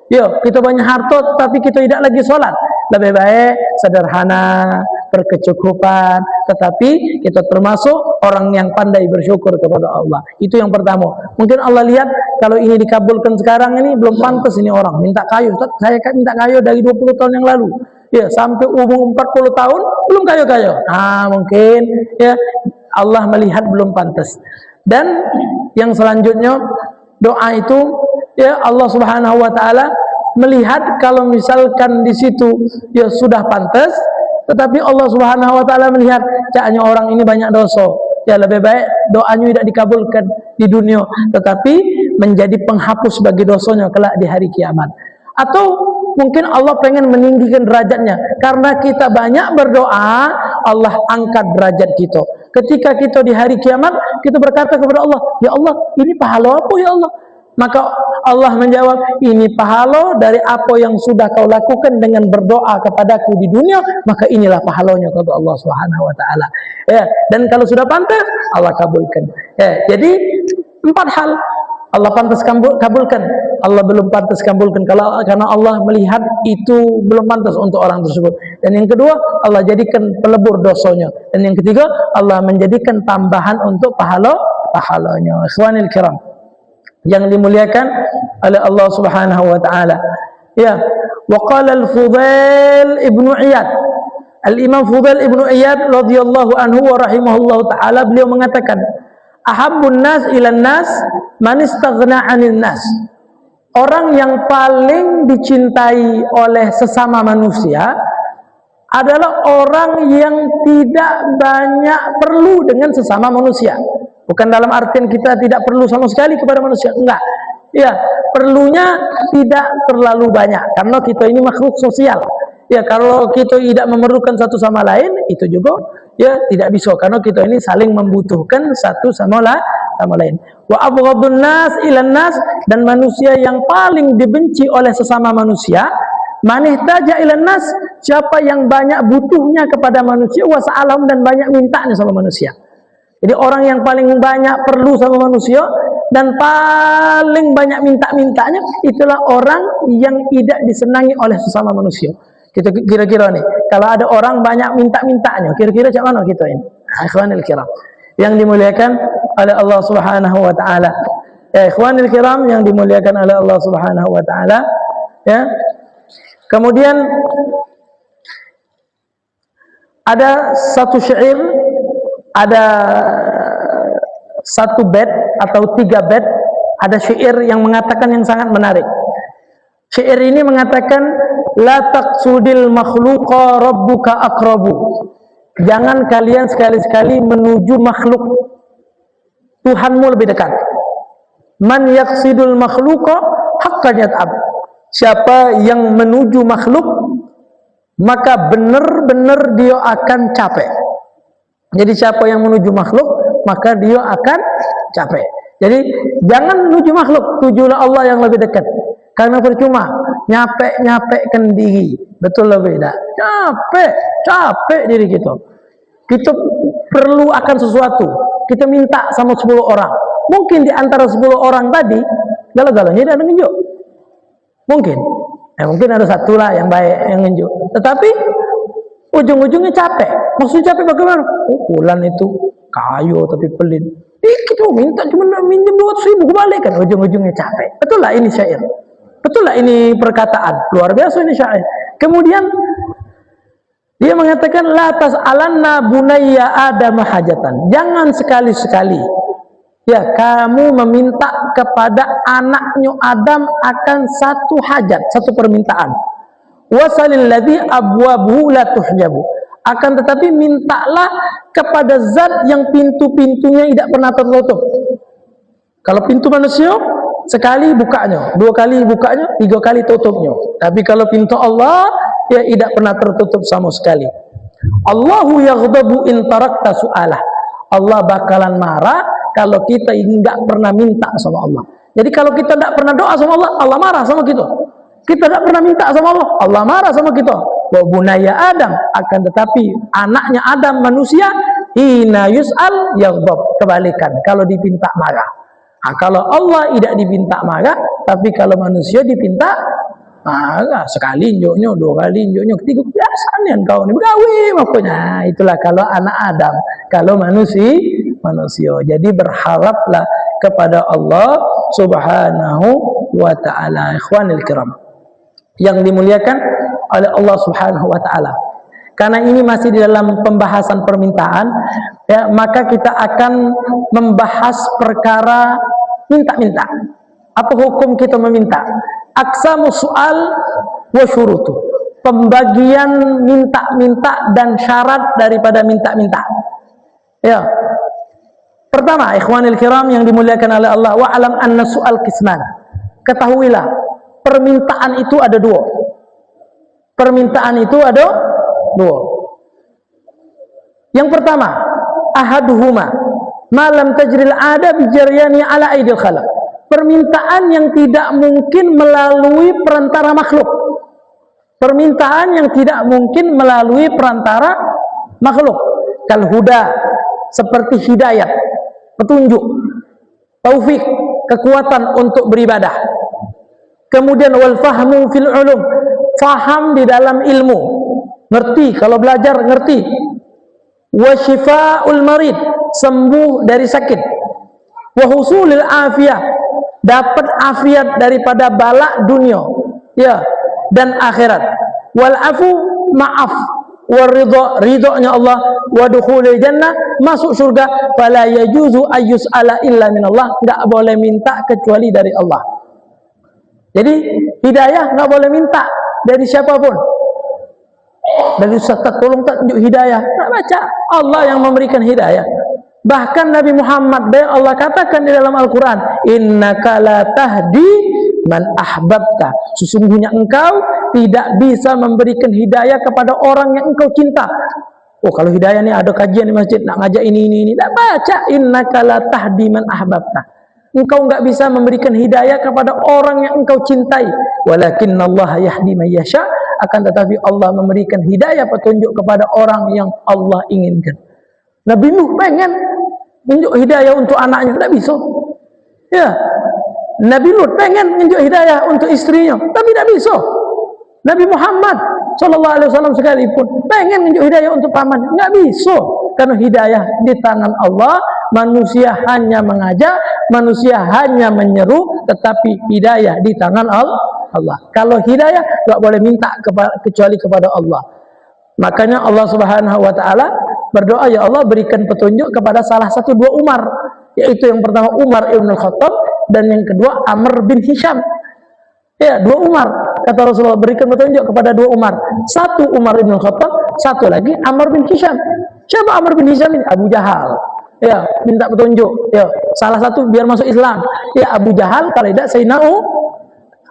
Ya, kita banyak harta tetapi kita tidak lagi sholat. Lebih baik sederhana, berkecukupan, tetapi kita termasuk orang yang pandai bersyukur kepada Allah. Itu yang pertama. Mungkin Allah lihat kalau ini dikabulkan sekarang ini belum pantas ini orang minta kayu. Saya minta kayu dari 20 tahun yang lalu. Ya, sampai umur 40 tahun belum kayu-kayu. Nah, mungkin ya Allah melihat belum pantas. Dan yang selanjutnya, doa itu ya Allah Subhanahu wa taala melihat kalau misalkan di situ ya sudah pantas, tetapi Allah Subhanahu wa taala melihat caknya orang ini banyak dosa. Ya, lebih baik doanya tidak dikabulkan di dunia, tetapi menjadi penghapus bagi dosanya kelak di hari kiamat. Atau mungkin Allah pengen meninggikan derajatnya. Karena kita banyak berdoa, Allah angkat derajat kita. Ketika kita di hari kiamat, kita berkata kepada Allah, ya Allah, ini pahala apa ya Allah? Maka Allah menjawab, ini pahala dari apa yang sudah kau lakukan dengan berdoa kepadaku di dunia, maka inilah pahalanya kata Allah Subhanahu wa taala. Ya, dan kalau sudah pantas, Allah kabulkan. Ya, jadi 4 hal Allah pantas kabulkan, Allah belum pantas kabulkan karena Allah melihat itu belum pantas untuk orang tersebut. Dan yang kedua, Allah jadikan pelebur dosanya. Dan yang ketiga, Allah menjadikan tambahan untuk pahalanya. Ikhwanil kiram yang dimuliakan oleh Allah Subhanahu wa taala. Ya, wa qala al-Fudail ibnu Iyad. Al-Imam Fudail ibnu Iyad radhiyallahu anhu wa rahimahullahu taala, beliau mengatakan, ahabbun nas ilan nas man istaghna 'anil nas. Orang yang paling dicintai oleh sesama manusia adalah orang yang tidak banyak perlu dengan sesama manusia. Bukan dalam artian kita tidak perlu sama sekali kepada manusia, enggak. Ya, perlunya tidak terlalu banyak karena kita ini makhluk sosial. Ya, kalau kita tidak memerlukan satu sama lain, itu juga ya tidak bisa karena kita ini saling membutuhkan satu sama lain. Wa abghadun nas ilan nas, dan manusia yang paling dibenci oleh sesama manusia, man ihtaja ilan nas, siapa yang banyak butuhnya kepada manusia, wa sa'alahum, dan banyak mintanya sama manusia. Jadi orang yang paling banyak perlu sama manusia dan paling banyak minta-mintanya, itulah orang yang tidak disenangi oleh sesama manusia. Kita kira-kira nih, kalau ada orang banyak minta-mintanya, kira-kira macam mana kita ini? Ikhwanil kiram yang dimuliakan oleh Allah Subhanahu wa taala. Ya, ikhwanil kiram yang dimuliakan oleh Allah Subhanahu wa taala. Ya. Kemudian ada satu syair, ada satu bait atau 3 bait, ada syair yang mengatakan yang sangat menarik. Syair ini mengatakan, la taqsudil makhluqa rabbuka aqrabu. Jangan kalian sekali-sekali menuju makhluk, Tuhanmu lebih dekat. Man yaqsidul makhluqa haqqan yat'ab. Siapa yang menuju makhluk, maka benar-benar dia akan capek. Jadi siapa yang menuju makhluk, maka dia akan capek. Jadi jangan menuju makhluk, tujulah Allah yang lebih dekat. Karena percuma nyapek-nyapekkan diri. Betul lebih tidak? Capek diri kita. Kita perlu akan sesuatu, kita minta sama 10 orang. Mungkin di antara 10 orang tadi, galau-galaunya ada nunjuk. Mungkin ada satu lah yang baik, yang nunjuk. Tetapi ujung-ujungnya capek. Maksudnya capek bagaimana? Bulan itu kayu tapi pelit. Kita minta cuma minjem 200.000 kembalikan, ujung-ujungnya capek. Betul lah ini syair. Betul lah ini perkataan? Luar biasa ini syair. Kemudian dia mengatakan, la tas'alanna bunayya Adam hajatan. Jangan sekali-sekali ya kamu meminta kepada anaknya Adam akan satu hajat, satu permintaan. Wasalil ladzi abwabuhu la tuhjabu. Akan tetapi mintalah kepada zat yang pintu-pintunya tidak pernah tertutup. Kalau pintu manusia sekali bukanya, dua kali bukanya, tiga kali tutupnya. Tapi kalau pintu Allah, ya tidak pernah tertutup sama sekali. Allahu yaghdabu in tarakta su'alah. Allah bakalan marah kalau kita enggak pernah minta sama Allah. Jadi kalau kita tidak pernah doa sama Allah, Allah marah sama kita. Kita tidak pernah minta sama Allah, Allah marah sama kita. Wa bunayya Adam, akan tetapi anaknya Adam manusia, hina yus'al yaghdab. Kebalikan, kalau dipinta marah. Nah, kalau Allah tidak dipinta marah, tapi kalau manusia dipinta marah, sekali injoknya, dua kali injoknya, ketiga, biasanya kau ini begawi makanya. Nah, itulah kalau anak Adam. Kalau manusia. Jadi berharaplah kepada Allah Subhanahu wa ta'ala. Ikhwanil kiram yang dimuliakan oleh Allah Subhanahu wa ta'ala. Karena ini masih di dalam pembahasan permintaan, ya, maka kita akan membahas perkara minta-minta. Apa hukum kita meminta? Aqsamu su'al wa syurutu. Pembagian minta-minta dan syarat daripada minta-minta. Ya. Pertama, ikhwanil kiram yang dimuliakan oleh Allah, wa alam anna su'al qisman. Ketahuilah, permintaan itu ada dua. Permintaan itu ada dua. Yang pertama, ahaduhuma malam tajril ada bijaryani ala aidil khalaq. Permintaan yang tidak mungkin melalui perantara makhluk. Permintaan yang tidak mungkin melalui perantara makhluk. Kal huda, seperti hidayat, petunjuk, taufik, kekuatan untuk beribadah. Kemudian wal fahmu fil ulum, faham di dalam ilmu, ngerti, kalau belajar ngerti. Wa shifaa'ul marid, sembuh dari sakit. Wa husulil afiyah, dapat afiat daripada bala dunia, ya, dan akhirat. Wal afu, maaf. Wa ridha, ridhonya Allah. Wa dukhulil jannah, masuk surga. Fala yajuzu ayyus'ala illa minallah, enggak boleh minta kecuali dari Allah. Jadi hidayah nggak boleh minta dari siapapun. Dari Ustaz, tolong tak tunjuk hidayah. Tak baca. Allah yang memberikan hidayah. Bahkan Nabi Muhammad, Allah katakan di dalam Al-Quran, innaka la tahdi man ahbabta. Sesungguhnya engkau tidak bisa memberikan hidayah kepada orang yang engkau cinta. Oh, kalau hidayah ni ada kajian di masjid, nak ngajak ini. Tak baca. Innaka la tahdi man ahbabta. Engkau enggak bisa memberikan hidayah kepada orang yang engkau cintai. Walakinnallaha yahdi man yasha, akan tetapi Allah memberikan hidayah, petunjuk kepada orang yang Allah inginkan. Nabi Nuh pengen tunjuk hidayah untuk anaknya, tidak bisa. Ya. Nabi Lut pengen tunjuk hidayah untuk istrinya, tapi tidak bisa. Nabi Muhammad SAW sekalipun pengen tunjuk hidayah untuk paman, tidak bisa. Karena hidayah di tangan Allah. Manusia hanya mengajak, manusia hanya menyeru, tetapi hidayah di tangan Allah. Kalau hidayah tidak boleh minta kecuali kepada Allah. Makanya Allah Subhanahu wa ta'ala berdoa, ya Allah berikan petunjuk kepada salah satu dua Umar, yaitu yang pertama Umar ibn al-Khattab dan yang kedua Amr bin Hisham. Ya, dua Umar. Kata Rasulullah, berikan petunjuk kepada dua Umar. Satu Umar ibn al-Khattab, satu lagi Amr bin Hisham. Siapa Amr bin Hisham ini? Abu Jahal. Ya, minta petunjuk. Ya, salah satu biar masuk Islam. Ya, Abu Jahal, kalau tidak Sayyidina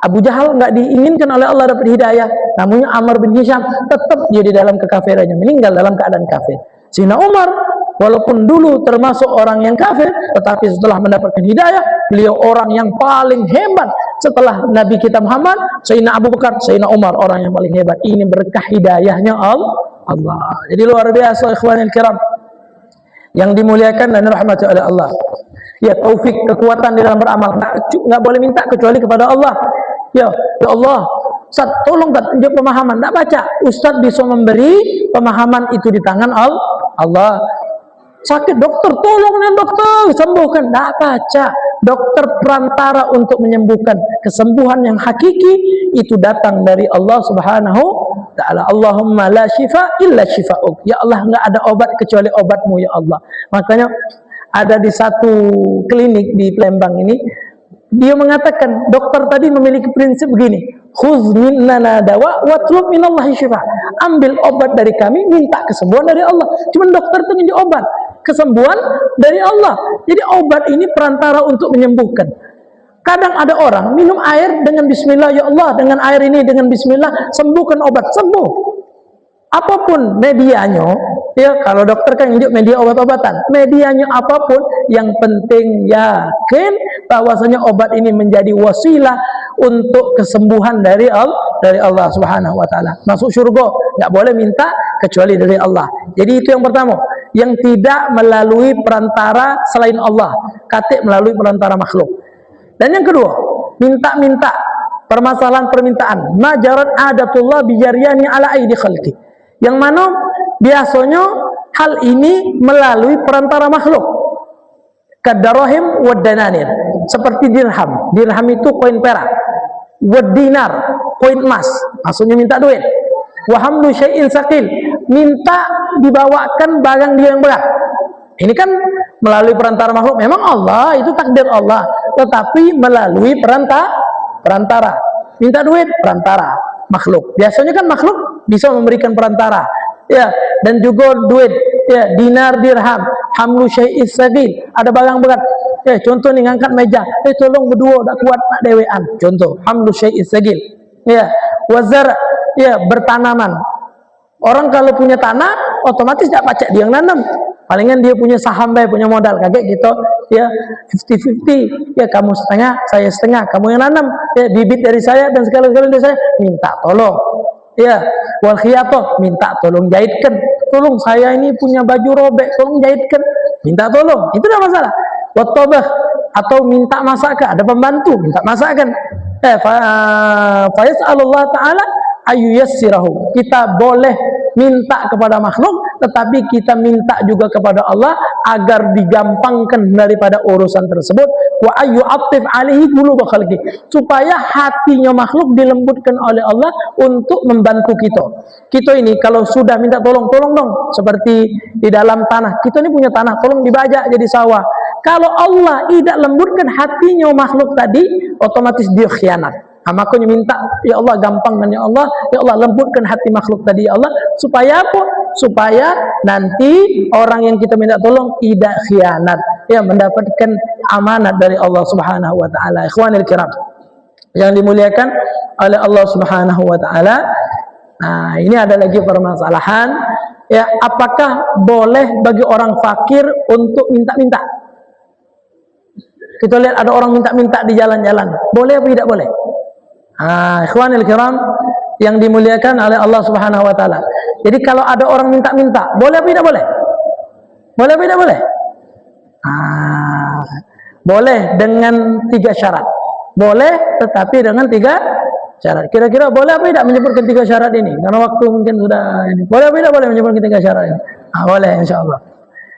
Abu Jahal enggak diinginkan oleh Allah dapat hidayah. Namanya Amr bin Hisham, tetap dia di dalam kekafirannya, meninggal dalam keadaan kafir. Sayyidina Umar walaupun dulu termasuk orang yang kafir, tetapi setelah mendapatkan hidayah, beliau orang yang paling hebat setelah Nabi kita Muhammad. Sayyidina Abu Bakar, Sayyidina Umar orang yang paling hebat. Ini berkah hidayahnya Allah. Jadi luar biasa ikhwanil kiram yang dimuliakan dan dirahmati oleh Allah. Ya, taufik, kekuatan di dalam beramal, nggak boleh minta kecuali kepada Allah. Ya Allah, Ustaz, tolong tak tunjuk pemahaman. Tak baca. Ustaz bisa memberi pemahaman itu di tangan Allah. Sakit dokter, tolong nih dokter, sembuhkan. Tak baca. dokter perantara untuk menyembuhkan. Kesembuhan yang hakiki itu datang dari Allah Subhanahu wa ta'ala. Allahumma la syifa illa syifa'uk. Ya Allah, enggak ada obat kecuali obatmu ya Allah. Makanya ada di satu klinik di Palembang ini, dia mengatakan, dokter tadi memiliki prinsip begini, khuz minnana dawa watlub minallahi syifa. Ambil obat dari kami, minta kesembuhan dari Allah. Cuman dokter itu minta obat, kesembuhan dari Allah. Jadi obat ini perantara untuk menyembuhkan. Kadang ada orang minum air dengan bismillah, ya Allah, dengan air ini dengan bismillah sembuhkan obat, sembuh. Apapun medianya, ya kalau dokter kan hidup media obat-obatan, medianya apapun, yang penting yakin bahwasanya obat ini menjadi wasilah untuk kesembuhan dari Allah Subhanahu wa taala. Masuk surga nggak boleh minta kecuali dari Allah. Jadi itu yang pertama, yang tidak melalui perantara selain Allah, katik melalui perantara makhluk. Dan yang kedua, minta-minta, permasalahan permintaan, majarat adatullah bijaryani ala aidi khalqi, yang mana biasanya hal ini melalui perantara makhluk, kadarahim wad dananir, seperti dirham. Dirham itu koin perak, wad dinar, koin emas, maksudnya minta duit. Wa hamlu syai'in saqil, minta dibawakan barang dia yang berat. Ini kan melalui perantara makhluk. Memang Allah itu takdir Allah, tetapi melalui perantara. Minta duit, perantara makhluk. Biasanya kan makhluk bisa memberikan perantara, ya. Dan juga duit, ya, dinar, dirham, hamlu syai'is sabil, ada barang berat, ya. Contoh nih, ngangkat meja, tolong berdua tak kuat nak dewean, contoh hamlu syai'is sabil, ya. Wazar, ya, bertanaman. Orang kalau punya tanah otomatis tak pacak dia yang nanam, palingan dia punya saham, punya modal, kaget gitu, ya, 50-50, ya, kamu setengah, saya setengah, kamu yang nanam, ya, bibit dari saya dan segala-galanya dari saya, minta tolong, ya. Wal khiyatoh, minta tolong jahitkan, tolong saya ini punya baju robek, tolong jahitkan, minta tolong, itu tidak masalah. Wat tabakh, atau minta masakan, ada pembantu, minta masakan, fa yas'alullah ta'ala ayyuyassirahu. Kita boleh minta kepada makhluk, tetapi kita minta juga kepada Allah agar digampangkan daripada urusan tersebut. Wa ayyu'attif alaihi quluba khalqi, supaya hatinya makhluk dilembutkan oleh Allah untuk membantu kita. Kita ini kalau sudah minta tolong dong, seperti di dalam tanah, kita ini punya tanah, tolong dibajak jadi sawah. Kalau Allah tidak lembutkan hatinya makhluk tadi, otomatis dia khianat. Makanya minta, ya Allah, gampangkan ya Allah lembutkan hati makhluk tadi ya Allah, supaya apa? Supaya nanti orang yang kita minta tolong tidak khianat, ya, mendapatkan amanat dari Allah Subhanahu wa taala. Ikhwanil kiram yang dimuliakan oleh Allah Subhanahu wa taala. Nah, ini ada lagi permasalahan, ya, apakah boleh bagi orang fakir untuk minta-minta? Kita lihat ada orang minta-minta di jalan-jalan, boleh atau tidak boleh? Ikhwanil kiram yang dimuliakan oleh Allah Subhanahu wa taala. Jadi kalau ada orang minta-minta, boleh atau tidak boleh? Boleh atau tidak boleh? Boleh dengan 3 syarat. Boleh tetapi dengan 3 syarat. Kira-kira boleh apa tidak menyebutkan 3 syarat ini? Karena waktu mungkin sudah ini. Boleh apa tidak boleh menyebutkan 3 syarat ini? Boleh, insyaallah.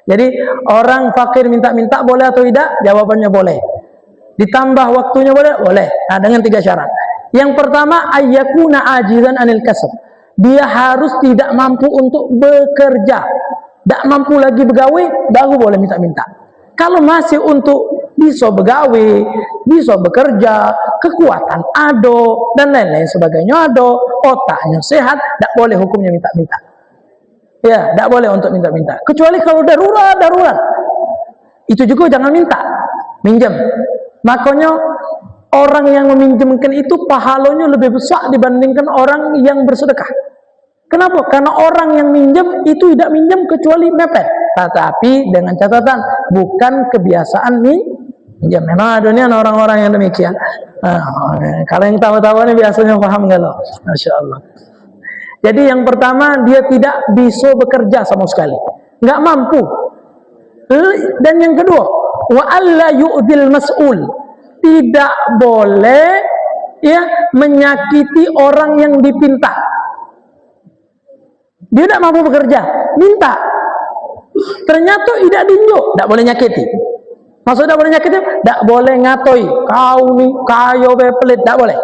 Jadi orang fakir minta-minta boleh atau tidak? Jawabannya boleh. Ditambah waktunya boleh? Boleh. Dengan 3 syarat. Yang pertama, ayyakuna ajizan anil kasab. Dia harus tidak mampu untuk bekerja, tidak mampu lagi begawe, baru boleh minta-minta. Kalau masih untuk bisa begawe, bisa bekerja, kekuatan ada dan lain-lain sebagainya ada, otaknya sehat, tidak boleh hukumnya minta-minta. Ya, tidak boleh untuk minta-minta. Kecuali kalau darurat. Itu juga jangan minta, minjam. Makanya orang yang meminjamkan itu pahalanya lebih besar dibandingkan orang yang bersedekah. Kenapa? Karena orang yang minjam itu tidak minjam kecuali mepet, tetapi dengan catatan bukan kebiasaan minjam. Memang ada orang-orang yang demikian. Kalau yang tahu-tahu ini biasanya paham nggak loh? Masya Allah. Jadi yang pertama, dia tidak bisa bekerja sama sekali, nggak mampu. Dan yang kedua, wa alla yu'dil mas'ul, tidak boleh, ya, menyakiti orang yang dipinta. Dia tidak mampu bekerja, minta, ternyata tidak dinjuk, tidak boleh nyakiti. Maksudnya boleh nyakitin? Tak boleh ngatoi. Kau ni kayo be pelit, tak boleh.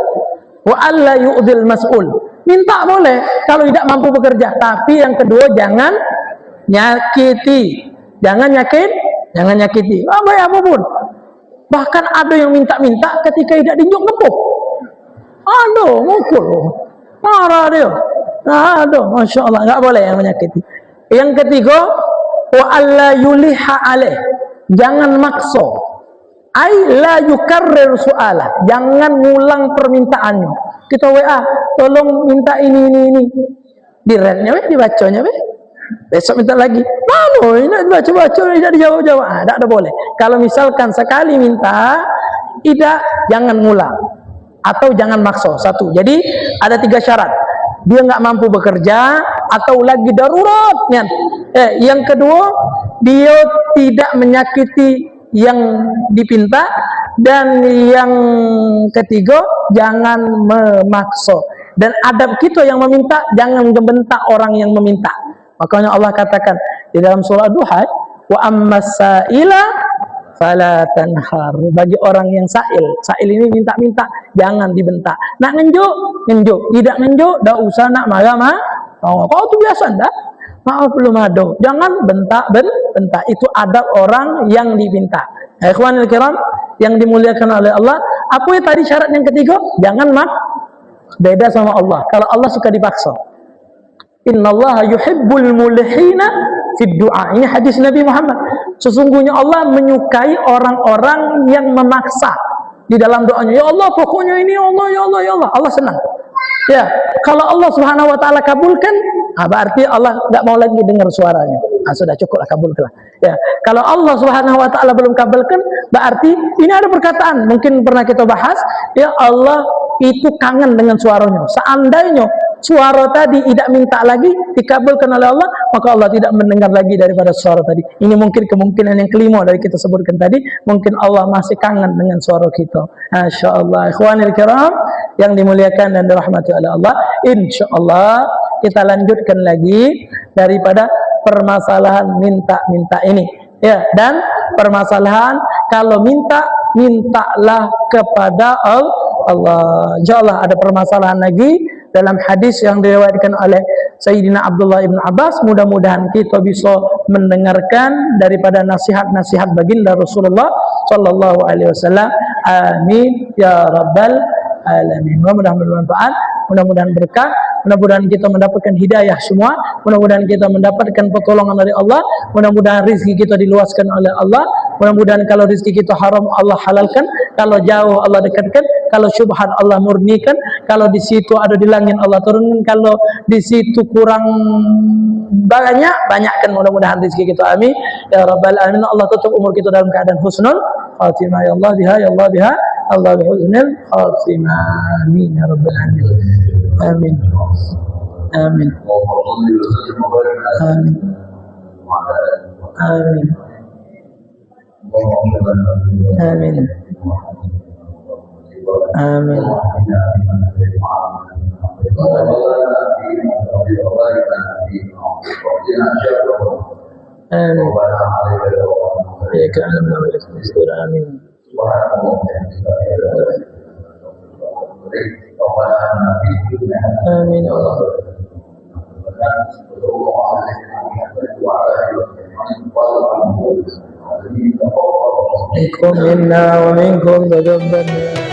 Wa alla yu'dhil mas'ul. Minta boleh kalau tidak mampu bekerja, tapi yang kedua jangan nyakiti. Jangan nyakiti. Baik apapun. Bahkan ada yang minta-minta ketika tidak dijuk nepuk. Aduh, mukul. Marah dia. Aduh, Masya Allah, enggak boleh yang menyakiti. Yang ketiga, wa alla yuliha alaih. Jangan makso. Ai la yukarrir su'ala. Jangan ngulang permintaannya. Kita WA, tolong minta ini. Diretnya dibacanya besok minta lagi. Mana ini baca-baca tidak dijawab-jawab. Tak ada boleh. Kalau misalkan sekali minta, jangan ngulang atau jangan makso. Satu. Jadi ada 3 syarat. Dia nggak mampu bekerja atau lagi daruratnya. Yang kedua, dia tidak menyakiti yang dipinta, dan yang ketiga, jangan memaksa. Dan adab kita yang meminta, jangan membentak orang yang meminta. Makanya Allah katakan di dalam surah Duha, wa ammas-sa'ila fala tanhar. Bagi orang yang sa'il ini minta-minta, jangan dibentak. Nak ngenjuk, tidak ngenjuk, dak usah nak marah. Kau tu biasa dah. Maaf belum ada. Jangan bentak. Itu adab orang yang diminta. Ikhwanul kiram yang dimuliakan oleh Allah, apa yang tadi syarat yang ketiga? Jangan beda sama Allah. Kalau Allah suka dipaksa. Innallaha yuhibbul mulhina fid du'a. Ini hadis Nabi Muhammad. Sesungguhnya Allah menyukai orang-orang yang memaksa di dalam doanya. Ya Allah, pokoknya ini ya Allah, ya Allah, ya Allah. Allah senang. Ya, kalau Allah Subhanahu wa taala kabulkan, berarti Allah enggak mau lagi dengar suaranya. Sudah cukuplah, kabulkanlah. Ya, kalau Allah Subhanahu wa taala belum kabulkan, berarti ini ada perkataan, mungkin pernah kita bahas, ya Allah itu kangen dengan suaranya. Seandainya suara tadi tidak minta lagi dikabulkan oleh Allah, maka Allah tidak mendengar lagi daripada suara tadi. Ini mungkin kemungkinan yang kelima dari kita sebutkan tadi. Mungkin Allah masih kangen dengan suara kita. Masya Allah. Ikhwanil kiram yang dimuliakan dan dirahmati oleh Allah, insya Allah kita lanjutkan lagi daripada permasalahan minta-minta ini. Ya, dan permasalahan kalau mintalah kepada Allah. Insya Allah ada permasalahan lagi dalam hadis yang diriwayatkan oleh Sayyidina Abdullah ibn Abbas. Mudah-mudahan kita bisa mendengarkan daripada nasihat-nasihat baginda Rasulullah sallallahu alaihi wasallam. Amin ya rabbal alamin. Mudah-mudahan bermanfaat, mudah-mudahan berkah, mudah-mudahan kita mendapatkan hidayah semua, mudah-mudahan kita mendapatkan pertolongan dari Allah, mudah-mudahan rezeki kita diluaskan oleh Allah, mudah-mudahan kalau rezeki kita haram Allah halalkan, kalau jauh Allah dekatkan, kalau syubhat Allah murnikan, kalau di situ ada di langit Allah turunkan, kalau di situ kurang banyakkan mudah-mudahan rezeki kita. Amin ya rabbal alamin. Allah tutup umur kita dalam keadaan husnul khatimah. Ya Allah biha, ya Allah biha, Allah bihusnul khatimah. Amin ya rabbal alamin. Amin. Amin. Amin. Amin. Amin. Amin. Amin Allah. Minkum minna wa minkum taqabbal.